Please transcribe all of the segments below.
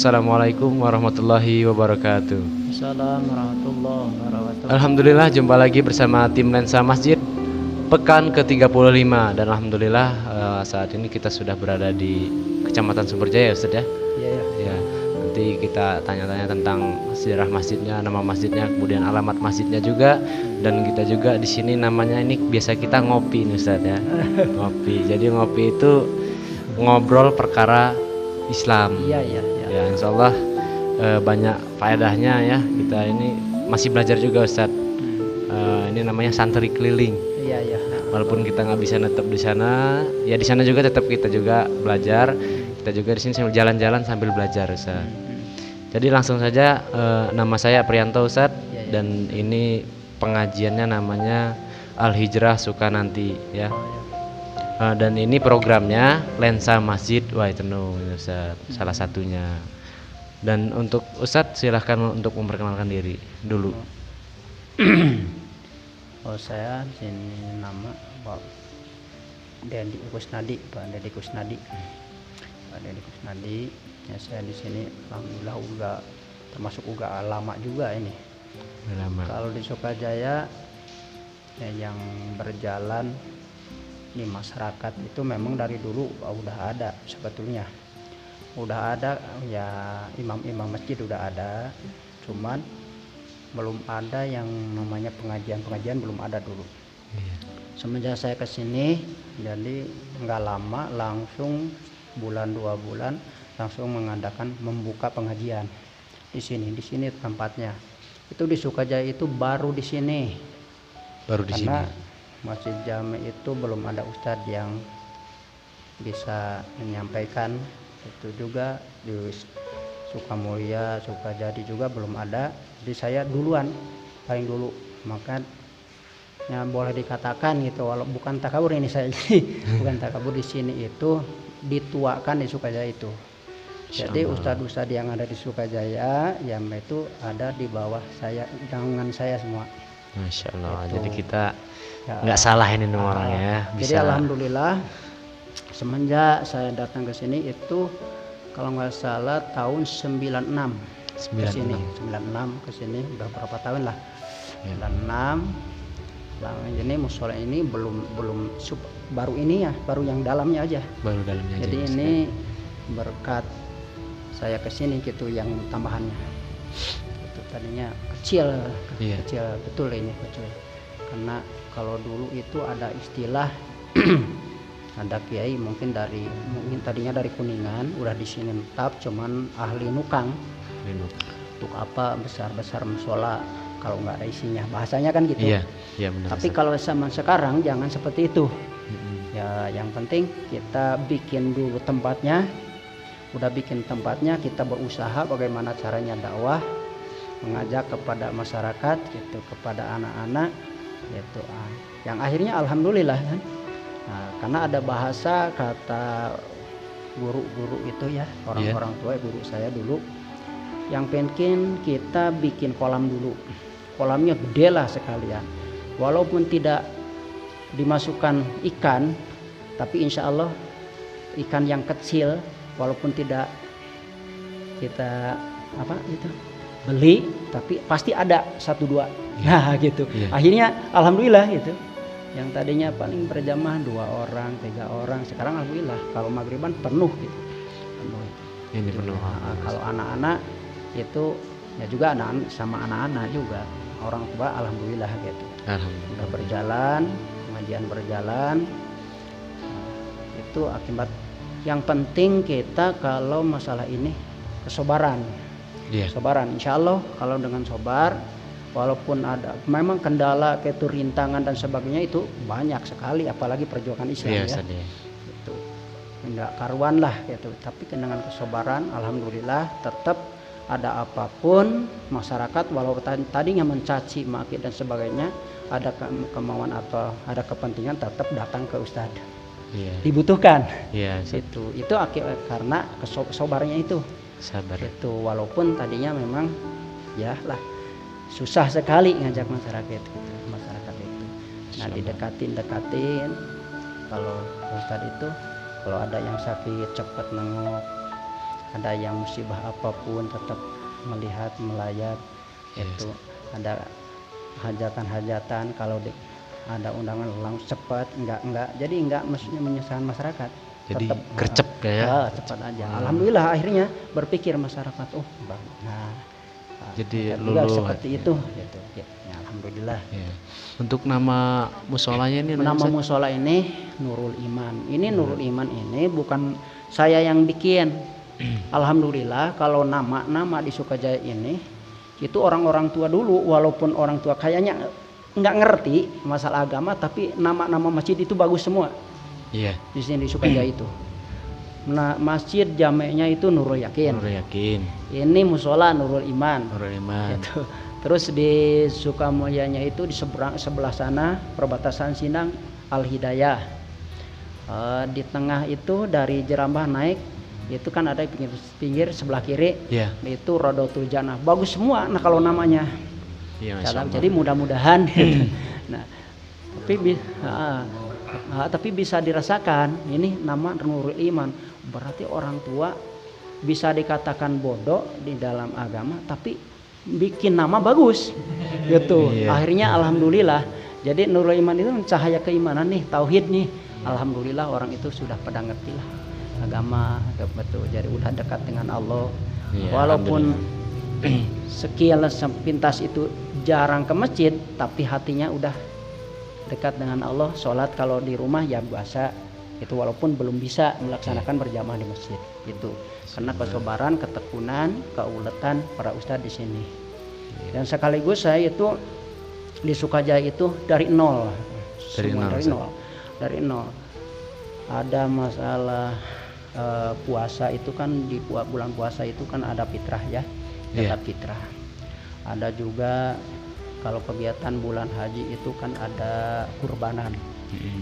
Assalamualaikum warahmatullahi wabarakatuh. Assalamualaikum warahmatullahi wabarakatuh. Alhamdulillah jumpa lagi bersama tim Lensa Masjid pekan ke-35 dan alhamdulillah saat ini kita sudah berada di Kecamatan Sumberjaya Ustaz ya. Iya ya. Ya, nanti kita tanya-tanya tentang sejarah masjidnya, nama masjidnya, kemudian alamat masjidnya juga, dan kita juga di sini namanya ini biasa kita ngopi nih Ustaz ya. Ngopi. Jadi ngopi itu ngobrol perkara Islam. Iya ya. Ya, insya Allah banyak faedahnya ya. Kita ini masih belajar juga Ustaz. Ini namanya santri keliling. Iya ya. Walaupun kita nggak bisa netep di sana, ya di sana juga tetap kita juga belajar. Kita juga di sini sambil jalan-jalan sambil belajar Ustaz. Jadi langsung saja, nama saya Priyanto Ustaz, dan ini pengajiannya namanya Al Hijrah Sukananti ya. Dan ini programnya Lensa Masjid Waitenu Ustaz, salah satunya. Dan untuk Ustadz silahkan untuk memperkenalkan diri dulu. Saya sini nama Pak Dedi Kusnadi, Pak Dedi Kusnadi. Ya, saya di sini alhamdulillah udah termasuk udah lama juga ini. Lama. Kalau di Sukajaya ya, yang berjalan di masyarakat itu memang dari dulu udah ada sebetulnya. Udah ada ya, imam-imam masjid udah ada, cuman belum ada yang namanya pengajian belum ada dulu. Semenjak saya kesini, jadi nggak lama langsung bulan 2 bulan langsung mengadakan membuka pengajian di sini tempatnya. Itu di Sukajaya itu baru di sini. Baru di Karena sini. Masjid Jami itu belum ada ustadz yang bisa menyampaikan. Itu juga di Sukamulya, Sukajadi juga belum ada. Jadi saya duluan, paling dulu. Makanya boleh dikatakan gitu, walau bukan takabur ini saya, bukan takabur, di sini itu dituakan di Sukajaya itu. Jadi ustadz-ustadz yang ada di Sukajaya, yang itu ada di bawah saya, tangan saya semua. Masya Allah. Gitu. Jadi kita Ya, nggak salah ini orangnya ya. Bisa. Jadi alhamdulillah semenjak saya datang ke sini itu kalau nggak salah tahun 96 ke sini. 96 ke sini udah berapa tahun lah. 96. Nah, ini musola ini belum baru ini ya, baru yang dalamnya aja. Baru dalamnya aja. Jadi ini berkat saya ke sini gitu yang tambahannya. Itu tadinya kecil betul ini kecil. Karena kalau dulu itu ada istilah ada kiai mungkin tadinya dari Kuningan udah di sini tetap, cuman ahli nukang. Untuk apa besar-besar musola kalau nggak ada isinya, bahasanya kan gitu. Iya benar. Tapi kalau zaman sekarang jangan seperti itu. Ya yang penting kita bikin dulu tempatnya. Udah bikin tempatnya, kita berusaha bagaimana caranya dakwah, mengajak kepada masyarakat gitu, kepada anak-anak gitu. Yang akhirnya alhamdulillah kan. Nah, karena ada bahasa kata guru-guru itu ya, orang-orang tua guru saya dulu, yang pengen kita bikin kolam dulu. Kolamnya gede lah sekalian. Walaupun tidak dimasukkan ikan, tapi insya Allah ikan yang kecil, walaupun tidak kita beli, tapi pasti ada 1-2. Nah gitu. Akhirnya alhamdulillah gitu. Yang tadinya paling berjamaah 2 orang, 3 orang, sekarang alhamdulillah kalau maghriban penuh gitu. Ini penuh. Nah, kalau anak-anak itu ya juga sama anak-anak juga. Orang tua alhamdulillah gitu. Alhamdulillah. Udah berjalan, pengajian berjalan. Itu akibat yang penting kita kalau masalah ini kesabaran. Kesabaran. Insya Allah kalau dengan sabar, walaupun ada memang kendala kayak itu rintangan dan sebagainya itu banyak sekali, apalagi perjuangan Islam ya. Itu enggak karuan lah gitu. Tapi dengan kesabaran alhamdulillah tetap ada apapun masyarakat walau tadinya mencaci maki dan sebagainya, ada kemauan atau ada kepentingan tetap datang ke ustadz. Dibutuhkan. Itu akibat karena kesabarannya itu. Sabar. Itu walaupun tadinya memang ya lah susah sekali ngajak masyarakat itu. Nah didekatin kalau ustadz itu kalau ada yang sakit cepat nengok, ada yang musibah apapun tetap melihat melayat. Yes. Itu ada hajatan-hajatan kalau ada undangan langsung cepat, enggak jadi enggak maksudnya menyusahkan masyarakat. Jadi Tetap, gercep ya. cepat aja. Alhamdulillah akhirnya berpikir masyarakat, Jadi juga lulu seperti itu gitu. Ya, alhamdulillah. ya. Untuk nama musolanya ini Nama musola ini Nurul Iman. Ini Nurul Iman ini bukan saya yang bikin. Alhamdulillah kalau nama di Sukajaya ini itu orang-orang tua dulu, walaupun orang tua kayaknya nggak ngerti masalah agama, tapi nama-nama masjid itu bagus semua. Iya. Di sini di Sukajaya itu. Nah, masjid jamaknya itu Nurul Yakin. Nurul Yakin. Ini musola Nurul Iman. Nurul Iman. Gitu. Terus di Sukamulyanya itu di sebelah sana perbatasan Sindang Al Hidayah. Di tengah itu dari Jerambah naik itu kan ada pinggir sebelah kiri. Iya. Itu Rodotul Jannah. Bagus semua. Nah kalau namanya. Iya, Masya Allah. Jadi mudah-mudahan. Nah, tapi bisa dirasakan ini nama Nurul Iman. Berarti orang tua bisa dikatakan bodoh di dalam agama, tapi bikin nama bagus gitu. Iya. Akhirnya alhamdulillah. Jadi Nurul Iman itu cahaya keimanan nih, tauhid nih. Alhamdulillah orang itu sudah pada ngerti lah agama, betul. Jadi udah dekat dengan Allah. Iya, Walaupun sekilas sepintas itu jarang ke masjid, tapi hatinya udah dekat dengan Allah. Sholat kalau di rumah ya biasa itu, walaupun belum bisa melaksanakan berjamaah di masjid itu. Karena kesabaran, ketekunan, keuletan para ustadz di sini. Dan sekaligus saya itu di Sukajaya itu dari nol. Dari nol. Ada masalah puasa itu kan di bulan puasa itu kan ada fitrah ya, zakat fitrah. Ada juga kalau kegiatan bulan haji itu kan ada kurbanan.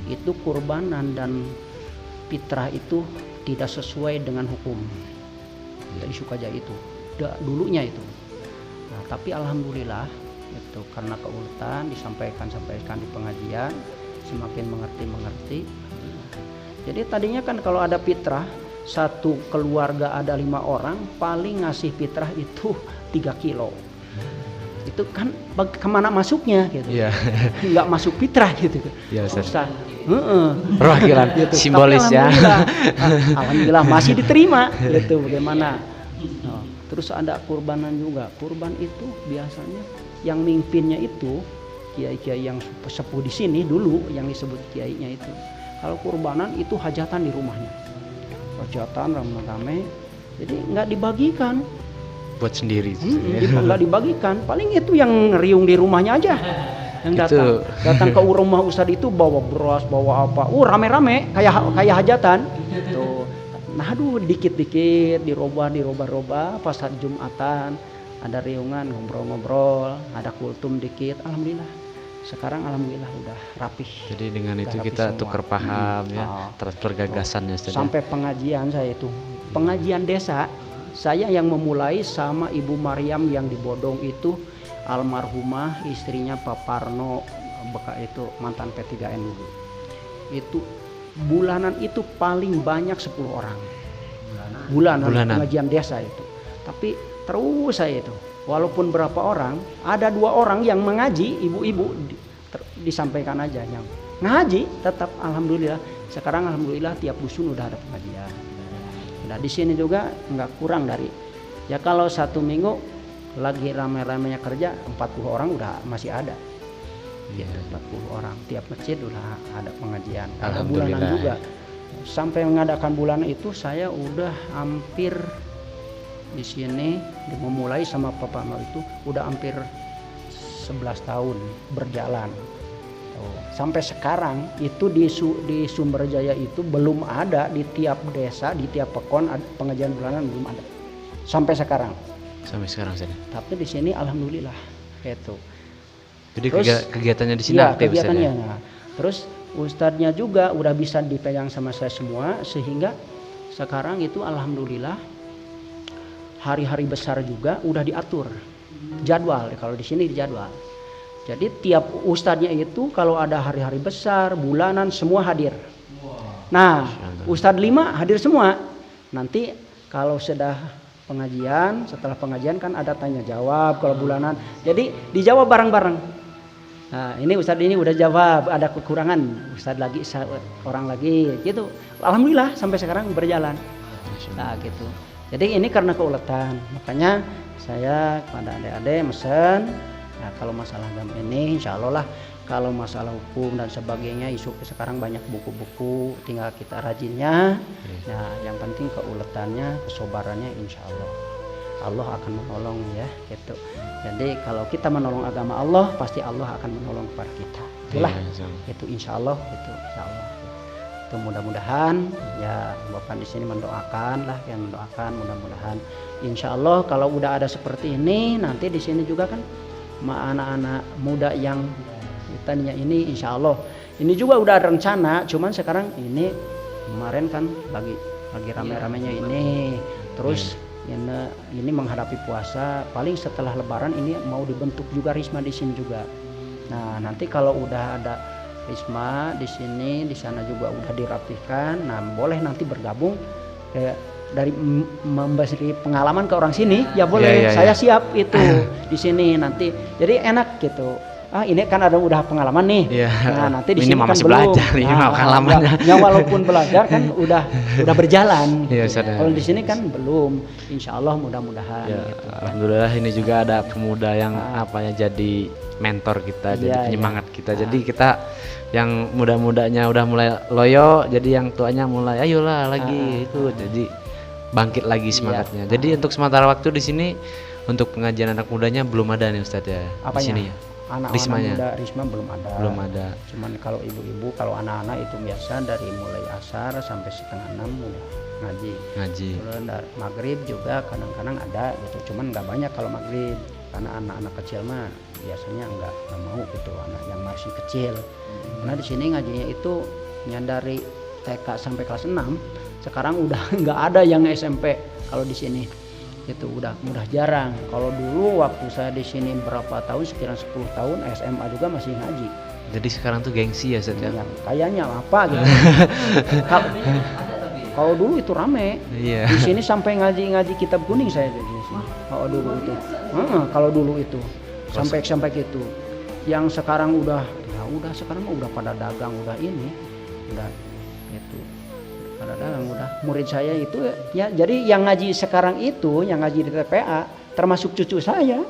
Itu kurbanan dan fitrah itu tidak sesuai dengan hukum. Dari Sukajaya itu dulunya itu. Nah, tapi alhamdulillah itu karena keuletan disampaikan di pengajian, semakin mengerti. Jadi tadinya kan kalau ada fitrah satu keluarga ada 5 orang paling ngasih fitrah itu 3 kilo. Itu kan kemana masuknya gitu. Iya. Nggak masuk fitrah gitu. Iya, Ustaz. Perwakilan gitu. Simbolis ya. Alhamdulillah masih diterima gitu. Bagaimana? Nah, terus ada kurbanan juga. Kurban itu biasanya yang mimpinnya itu kiai-kiai yang sepuh di sini dulu yang disebut kiainya itu. Kalau kurbanan itu hajatan di rumahnya. Hajatan rame-rame. Jadi nggak dibagikan. Buat sendiri. Nggak dibagikan. Paling itu yang riung di rumahnya aja. Yang datang ke rumah ustadz itu bawa beras, bawa apa, rame-rame kayak hajatan gitu. Nah aduh dikit-dikit dirobah pas hari Jumatan ada riungan ngobrol-ngobrol, ada kultum dikit. Alhamdulillah sekarang alhamdulillah udah rapih. Jadi dengan itu kita tukar paham ya, transfer gagasan ya. Sampai pengajian saya itu pengajian desa saya yang memulai sama Ibu Maryam yang di Bodong itu, almarhumah istrinya Pak Parno itu mantan P3N dulu. Itu bulanan itu paling banyak 10 orang. Bulanan pengajian desa itu. Tapi terus saya itu walaupun berapa orang, ada 2 orang yang mengaji, ibu-ibu disampaikan aja yang ngaji tetap alhamdulillah. Sekarang alhamdulillah tiap dusun udah ada pengajian. Nah di sini juga nggak kurang dari ya kalau 1 minggu lagi rame-ramenya kerja 40 orang udah masih ada. Gitu, 40 orang tiap masjid udah ada pengajian. Ada bulanan juga. Sampai mengadakan bulanan itu saya udah hampir di sini memulai sama Papa Mal itu udah hampir 11 tahun berjalan. Sampai sekarang itu di Sumberjaya itu belum ada di tiap desa, di tiap pekon pengajian bulanan belum ada. Sampai sekarang. Saja. Tapi di sini alhamdulillah itu. Jadi terus, kegiatannya di sini aktif kegiatannya. Nah, terus ustadznya juga udah bisa dipegang sama saya semua sehingga sekarang itu alhamdulillah hari-hari besar juga udah diatur jadwal. Kalau di sini dijadwal. Jadi tiap ustadznya itu kalau ada hari-hari besar, bulanan semua hadir. Nah, ustadz 5 hadir semua. Nanti Kalau sudah pengajian, setelah pengajian kan ada tanya jawab kalau bulanan. Jadi dijawab bareng-bareng. Nah, ini Ustadz ini udah jawab, ada kekurangan. Ustadz lagi, orang lagi gitu. Alhamdulillah sampai sekarang berjalan. Nah, gitu. Jadi ini karena keuletan. Makanya saya kepada adik-adik mesen. Nah, kalau masalah agama ini insya Allah lah. Kalau masalah hukum dan sebagainya, isu sekarang banyak buku-buku, tinggal kita rajinnya. Nah, yang penting keuletannya, kesobarannya, insya Allah Allah akan menolong ya, gitu. Jadi kalau kita menolong agama Allah, pasti Allah akan menolong kepada kita. Itulah, itu insya Allah, itu insya Allah. Itu mudah-mudahan ya Bapak di sini mendoakan lah, yang mendoakan mudah-mudahan. Insya Allah kalau udah ada seperti ini, nanti di sini juga kan anak-anak muda yang tadinya ini insya Allah ini juga udah ada rencana, cuman sekarang ini kemarin kan lagi rame-ramenya ini terus ini menghadapi puasa, paling setelah lebaran ini mau dibentuk juga Risma di sini juga. Nah nanti kalau udah ada Risma di sini, di sana juga udah dirapihkan, nah boleh nanti bergabung dari memberi pengalaman ke orang sini ya boleh, saya siap itu di sini nanti, jadi enak gitu. Ini kan ada udah pengalaman nih. Nah, nanti di sini kan belum. Belajar, pengalamannya. Ya, walaupun belajar kan udah berjalan. Gitu. Kalau di sini kan belum. Insya Allah mudah-mudahan. Ya, gitu. Alhamdulillah ini juga ada pemuda yang jadi mentor kita, jadi penyemangat kita. Jadi kita yang muda-mudanya udah mulai loyo, jadi yang tuanya mulai ayolah lagi itu. Jadi bangkit lagi semangatnya. Jadi untuk sementara waktu di sini untuk pengajian anak mudanya belum ada nih Ustadz ya. Apanya? Di sini ya. Anak-anak muda Risma belum ada. Cuman kalau ibu-ibu, kalau anak-anak itu biasa dari mulai asar sampai setengah 6 udah ngaji. Terus dari maghrib juga kadang-kadang ada gitu. Cuman nggak banyak kalau maghrib karena anak-anak kecil mah biasanya nggak mau gitu, anak yang masih kecil. Karena di sini ngajinya itu yang dari TK sampai kelas 6 sekarang udah nggak ada yang SMP kalau di sini. Itu udah jarang. Kalau dulu waktu saya di sini berapa tahun, sekitar 10 tahun SMA juga masih ngaji. Jadi sekarang tuh gengsi ya Ustaz ya? Kayaknya apa gitu. Kalau dulu itu rame. Di sini sampai ngaji kitab kuning saya di sini. Kalau dulu itu. Kalau dulu itu sampai gitu. Yang sekarang udah sekarang udah pada dagang, udah ini. Udah itu. Udah murid saya itu ya, jadi yang ngaji sekarang itu yang ngaji di TPA termasuk cucu saya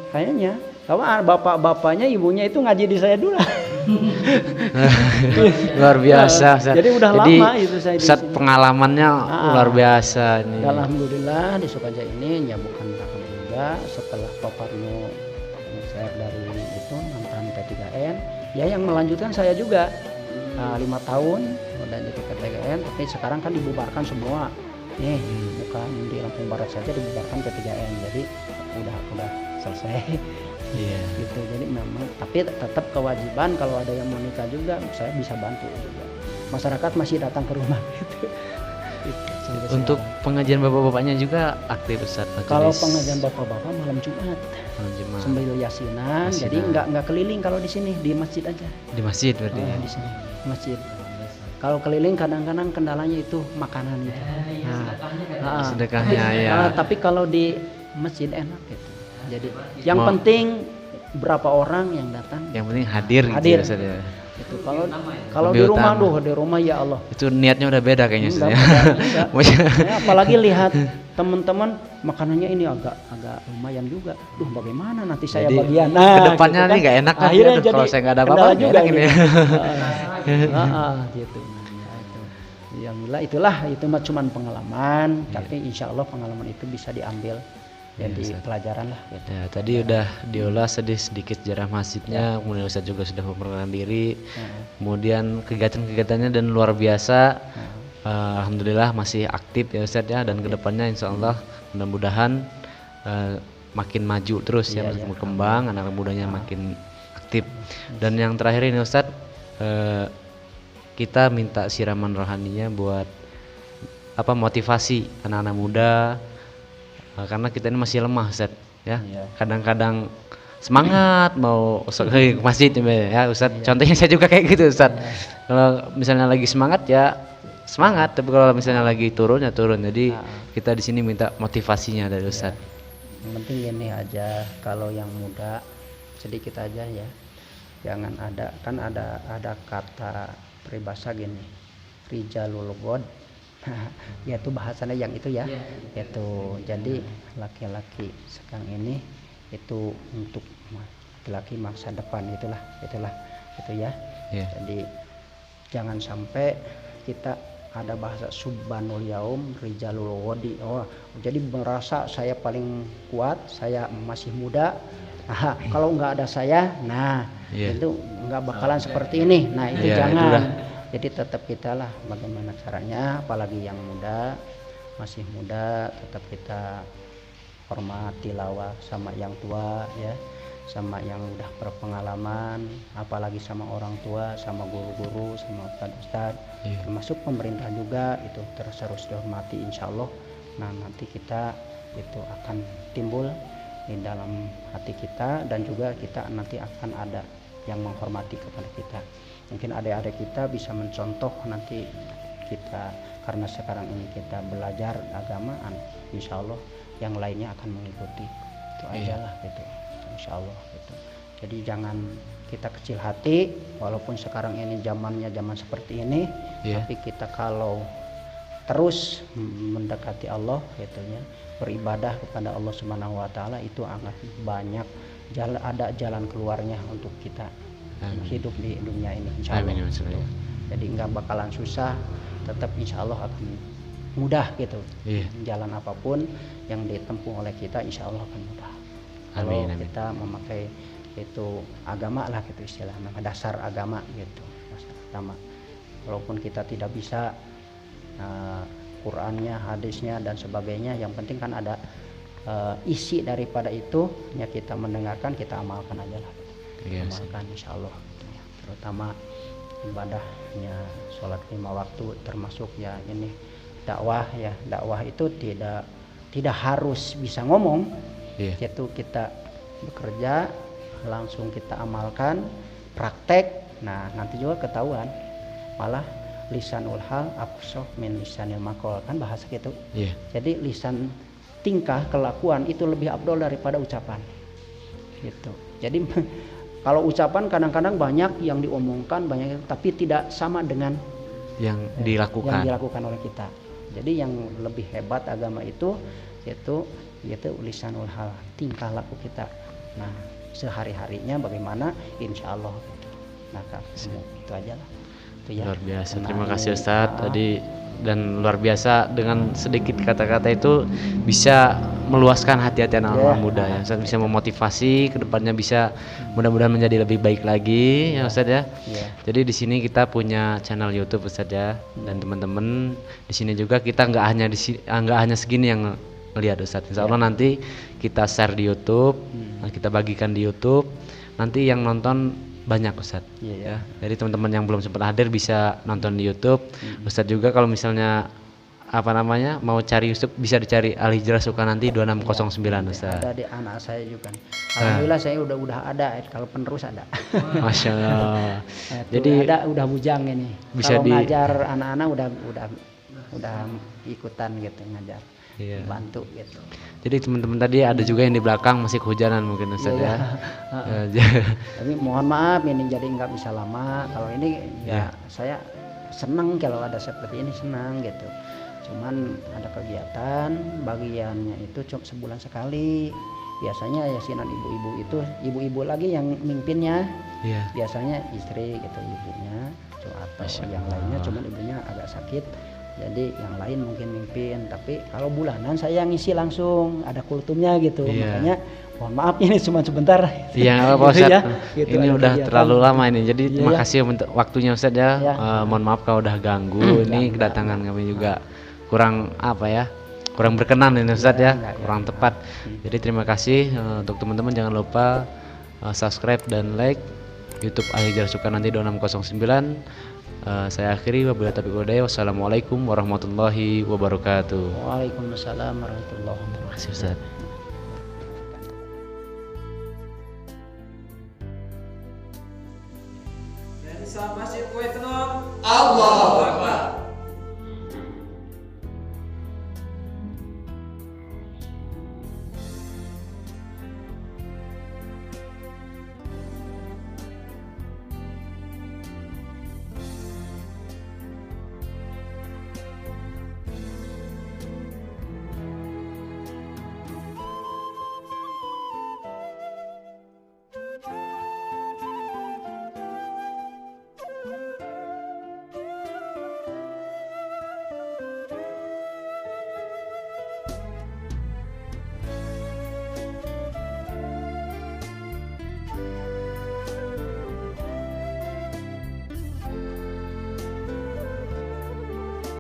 kayaknya, kalau bapak-bapaknya ibunya itu ngaji di saya dulu. Luar biasa. Jadi udah lama itu saya di sini. Pengalamannya luar biasa ini. Alhamdulillah di Sukaja ini ya bukan takut juga, setelah Pak Parno saya dari itu mantan P3N ya yang melanjutkan saya juga 5 tahun udah jadi P3N, tapi sekarang kan dibubarkan semua nih, bukan di Lampung Barat saja dibubarkan P3N, jadi udah selesai. Gitu. Jadi memang tapi tetap kewajiban kalau ada yang mau nikah juga saya bisa bantu juga, masyarakat masih datang ke rumah gitu. Untuk pengajian bapak-bapaknya juga aktif Ustaz? Kalau pengajian bapak-bapak malam Jumat sambil yasinan, jadi nggak keliling kalau di sini, di masjid aja. Di masjid berarti? Di sini masjid. Kalau keliling kadang-kadang kendalanya itu makanan gitu. Sedekahnya ya. Tapi kalau di masjid enak gitu. Jadi yang penting berapa orang yang datang. Yang penting hadir. Gitu, itu kalau di rumah di rumah ya Allah. Itu niatnya udah beda kayaknya. Apalagi lihat teman-teman makanannya ini agak lumayan juga. Bagaimana nanti saya bagian. Kedepannya gitu, nih nggak enak kan. Akhirnya jadi kalau saya nggak ada apa-apa juga ini. Gitu. Alhamdulillah itu mah cuman pengalaman, tapi insya Allah pengalaman itu bisa diambil jadi pelajaran lah. Ya, tadi udah diolah sedikit sejarah masjidnya, kemudian Ustaz juga sudah memperkenalkan diri, kemudian kegiatan-kegiatannya dan luar biasa. Alhamdulillah masih aktif ya Ustaz ya, dan kedepannya insya Allah mudah-mudahan makin maju terus makin berkembang, anak mudanya makin aktif. Dan yang terakhir ini Ustaz, kita minta siraman rohaninya buat motivasi anak-anak muda. Karena kita ini masih lemah Ustaz ya. Kadang-kadang semangat mau ke masjid ya Ustaz. Contohnya saya juga kayak gitu Ustaz. Kalau misalnya lagi semangat ya semangat, tapi kalau misalnya lagi turun ya turun. Jadi kita di sini minta motivasinya dari Ustaz. Yang penting gini aja, kalau yang muda sedikit aja ya, jangan ada kata peribahasa gini, rijalul ghad, yaitu bahasanya yang itu ya, itu jadi laki-laki sekarang ini itu untuk laki-laki masa depan, itulah itu ya. Jadi jangan sampai kita ada bahasa subhanul yaum rijalul ghadi, jadi merasa saya paling kuat, saya masih muda. Kalau nggak ada saya, itu nggak bakalan seperti ini. Nah itu jangan. Jadi tetap kita lah bagaimana caranya, apalagi yang muda, masih muda, tetap kita hormat, tilawah sama yang tua ya, sama yang udah berpengalaman, apalagi sama orang tua, sama guru-guru, sama ustadz, termasuk pemerintah juga, itu terus dihormati insya Allah. Nah nanti kita itu akan timbul di dalam hati kita, dan juga kita nanti akan ada yang menghormati kepada kita. Mungkin adik-adik kita bisa mencontoh nanti kita, karena sekarang ini kita belajar agamaan, insya Allah yang lainnya akan mengikuti. Itu aja lah gitu, insya Allah gitu. Jadi jangan kita kecil hati, walaupun sekarang ini zamannya zaman seperti ini, tapi kita kalau terus mendekati Allah gitu ya, beribadah kepada Allah Subhanahu wa taala, itu akan banyak ada jalan keluarnya untuk kita hidup di dunia ini insya Allah. Jadi nggak bakalan susah, tetap insya Allah akan mudah gitu. Jalan apapun yang ditempuh oleh kita insya Allah akan mudah. Kalau kita memakai itu agama lah gitu, istilahnya dasar agama gitu, dasar agama. Walaupun kita tidak bisa Qurannya, hadisnya dan sebagainya, yang penting kan ada isi daripada itu ya, kita mendengarkan, kita amalkan aja lah. Amalkan insya Allah, terutama ibadahnya sholat 5 waktu, termasuk ya ini dakwah ya. Dakwah itu tidak harus bisa ngomong, yaitu kita bekerja langsung kita amalkan, praktek. Nah nanti juga ketahuan, malah lisanul hal afsah min lisanil maqal, kan bahasa gitu. Jadi lisan tingkah kelakuan itu lebih afdol daripada ucapan gitu. Jadi kalau ucapan kadang-kadang banyak yang diomongkan, banyak tapi tidak sama dengan yang dilakukan oleh kita. Jadi yang lebih hebat agama itu yaitu lisanul hal, tingkah laku kita. Nah sehari-harinya bagaimana, insya Allah gitu. Nah itu aja lah. Itu ya. Luar biasa. Terima kasih Ustadz tadi, dan luar biasa dengan sedikit kata-kata itu bisa meluaskan hati-hati anak-anak muda ya. Ustadz bisa memotivasi kedepannya, bisa mudah-mudahan menjadi lebih baik lagi ya Ustadz ya. Jadi di sini kita punya channel YouTube Ustadz ya, dan teman-teman di sini juga kita nggak hanya segini yang melihat Ustadz. Insya Allah nanti kita share di YouTube, kita bagikan di YouTube, nanti yang nonton banyak Ustadz ya. Jadi teman-teman yang belum sempat hadir bisa nonton di YouTube. Ustadz juga kalau misalnya mau cari YouTube bisa dicari Al Hijrah Sukananti 2609 Ustadz. Ada di anak saya juga. Alhamdulillah saya udah ada, kalau penerus ada. Masya Allah. Jadi udah bujang ini. Bisa kalau ngajar anak-anak udah ikutan gitu ngajar. Bantu gitu. Jadi teman-teman tadi ada juga yang di belakang masih kehujanan mungkin Ustadz ya. Tapi mohon maaf ini jadi nggak bisa lama. Kalau ini ya saya senang kalau ada seperti ini, senang gitu. Cuman ada kegiatan bagiannya itu cuma sebulan sekali. Biasanya yasinan ibu-ibu itu ibu-ibu lagi yang mimpinnya. Biasanya istri gitu ibunya, atau yang lainnya, cuman ibunya agak sakit. Jadi yang lain mungkin mimpin, tapi kalau bulanan saya ngisi langsung, ada kultumnya gitu. Makanya mohon maaf ini cuma sebentar. Iya, apa Ustadz? Gitu, ini udah terlalu lama ini. Jadi terima kasih untuk waktunya Ustadz ya. Mohon maaf kalau udah ganggu. Ini kedatangan kami juga kurang kurang berkenan ini Ustadz ya, kurang tepat. Jadi terima kasih untuk teman-teman, jangan lupa subscribe dan like YouTube Al Hijrah Sukananti 2609. Saya akhiri, wabillahi taufiq wal hidayah. Wassalamualaikum warahmatullahi wabarakatuh. Waalaikumsalam warahmatullahi wabarakatuh. Terima kasih Ustaz. Dan sahabat kue telur Allah